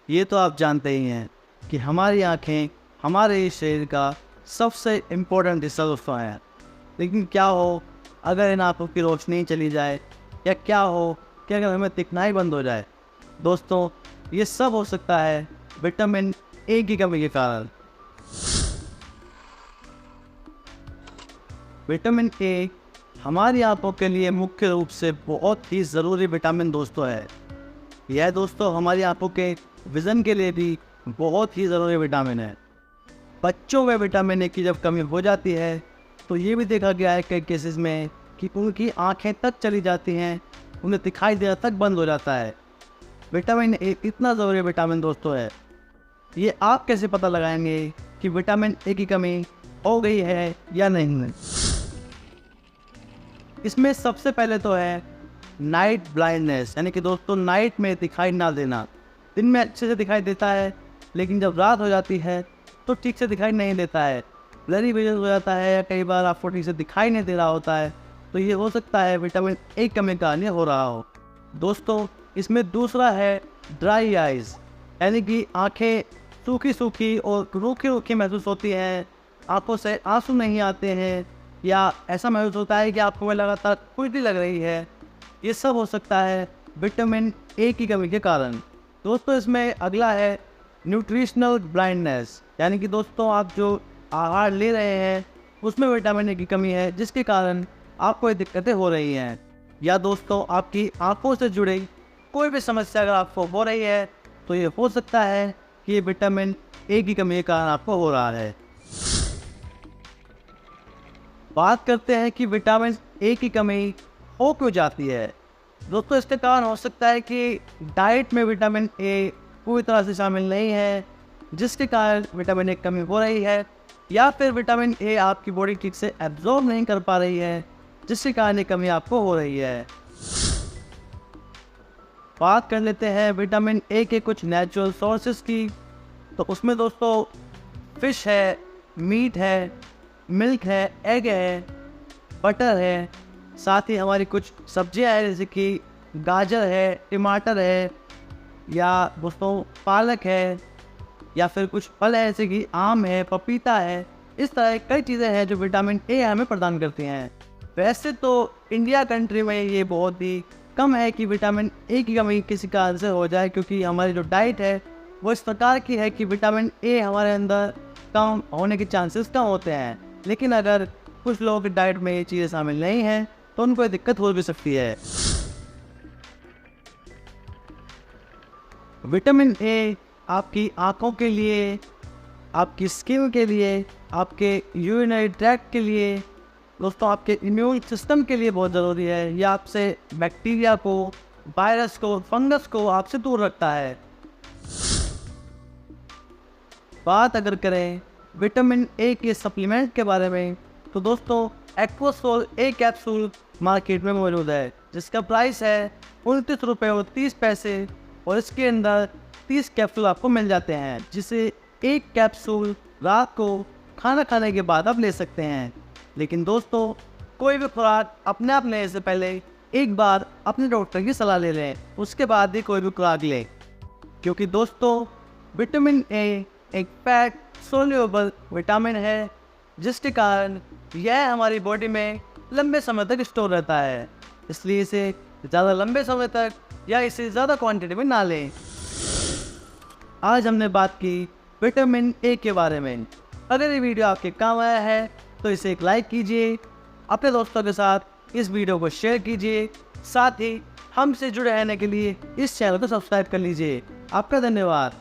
ये तो आप जानते ही हैं कि हमारी आँखें हमारे शरीर का सबसे इम्पोर्टेंट हिस्सा दोस्तों है। लेकिन क्या हो अगर इन आँखों की रोशनी चली जाए, या क्या हो कि अगर हमें दिखना ही बंद हो जाए। दोस्तों, ये सब हो सकता है विटामिन ए की कमी के कारण। विटामिन ए हमारी आँखों के लिए मुख्य रूप से बहुत ही ज़रूरी विटामिन दोस्तों है। यह दोस्तों हमारी आँखों के विज़न के लिए भी बहुत ही ज़रूरी विटामिन है। बच्चों में विटामिन ए की जब कमी हो जाती है तो ये भी देखा गया है कई केसेस में कि उनकी आँखें तक चली जाती हैं, उन्हें दिखाई देना तक बंद हो जाता है। विटामिन ए इतना ज़रूरी विटामिन दोस्तों है। ये आप कैसे पता लगाएंगे कि विटामिन ए की कमी हो गई है या नहीं? इसमें सबसे पहले तो है नाइट ब्लाइंडनेस, यानी कि दोस्तों नाइट में दिखाई ना देना। दिन में अच्छे से दिखाई देता है, लेकिन जब रात हो जाती है तो ठीक से दिखाई नहीं देता है, ब्लरी विजन हो जाता है, या कई बार आपको ठीक से दिखाई नहीं दे रहा होता है। तो ये हो सकता है विटामिन ए कमी का कारण हो रहा हो। दोस्तों, इसमें दूसरा है ड्राई आइज़, यानी कि आँखें सूखी सूखी और रूखी रूखी महसूस होती हैं, आँखों से आंसू नहीं आते हैं, या ऐसा महसूस होता है कि आपको में लगातार खुजली लग रही है। ये सब हो सकता है विटामिन ए की कमी के कारण। दोस्तों, इसमें अगला है न्यूट्रिशनल ब्लाइंडनेस, यानी कि दोस्तों आप जो आहार ले रहे हैं उसमें विटामिन ए की कमी है, जिसके कारण आपको ये दिक्कतें हो रही हैं। या दोस्तों आपकी आँखों से जुड़ी कोई भी समस्या अगर आपको हो रही है तो ये हो सकता है कि ये विटामिन ए की कमी के कारण आपको हो रहा है। बात करते हैं कि विटामिन ए की कमी हो क्यों जाती है। दोस्तों, इसके कारण हो सकता है कि डाइट में विटामिन ए पूरी तरह से शामिल नहीं है, जिसके कारण विटामिन ए की कमी हो रही है, या फिर विटामिन ए आपकी बॉडी ठीक से एब्जॉर्ब नहीं कर पा रही है, जिसके कारण ये कमी आपको हो रही है। बात कर लेते हैं विटामिन ए के कुछ नेचुरल सोर्सेज की। तो उसमें दोस्तों फिश है, मीट है, मिल्क है, एग है, बटर है, साथ ही हमारी कुछ सब्जियां हैं जैसे कि गाजर है, टमाटर है, या दोस्तों पालक है, या फिर कुछ फल है जैसे कि आम है, पपीता है। इस तरह कई चीज़ें हैं जो विटामिन ए हमें प्रदान करती हैं। वैसे तो इंडिया कंट्री में ये बहुत ही कम है कि विटामिन ए की कमी किसी कारण से हो जाए, क्योंकि हमारी जो डाइट है वो इस प्रकार की है कि विटामिन ए हमारे अंदर कम होने के चांसेस कम होते हैं। लेकिन अगर कुछ लोगों की डाइट में ये चीज़ें शामिल नहीं हैं तो उनको ये दिक्कत हो भी सकती है। विटामिन ए आपकी आँखों के लिए, आपकी स्किन के लिए, आपके यूरिनरी ट्रैक्ट के लिए, दोस्तों आपके इम्यून सिस्टम के लिए बहुत ज़रूरी है। यह आपसे बैक्टीरिया को, वायरस को, फंगस को आपसे दूर रखता है। बात अगर करें विटामिन ए के सप्लीमेंट के बारे में तो दोस्तों एक्वासोल ए कैप्सूल मार्केट में मौजूद है, जिसका प्राइस है 29 रुपये और 30 पैसे, और इसके अंदर 30 कैप्सूल आपको मिल जाते हैं, जिसे एक कैप्सूल रात को खाना खाने के बाद आप ले सकते हैं। लेकिन दोस्तों, कोई भी खुराक अपने आप लेने से पहले एक बार अपने डॉक्टर की सलाह ले लें, उसके बाद ही कोई भी खुराक लें, क्योंकि दोस्तों विटामिन ए एक फैट सोल्यूबल विटामिन है, जिसके कारण यह हमारी बॉडी में लंबे समय तक स्टोर रहता है। इसलिए इसे ज़्यादा लंबे समय तक या इसे ज़्यादा क्वांटिटी में ना लें। आज हमने बात की विटामिन ए के बारे में। अगर ये वीडियो आपके काम आया है तो इसे एक लाइक कीजिए, अपने दोस्तों के साथ इस वीडियो को शेयर कीजिए, साथ ही हमसे जुड़े रहने के लिए इस चैनल को सब्सक्राइब कर लीजिए। आपका धन्यवाद।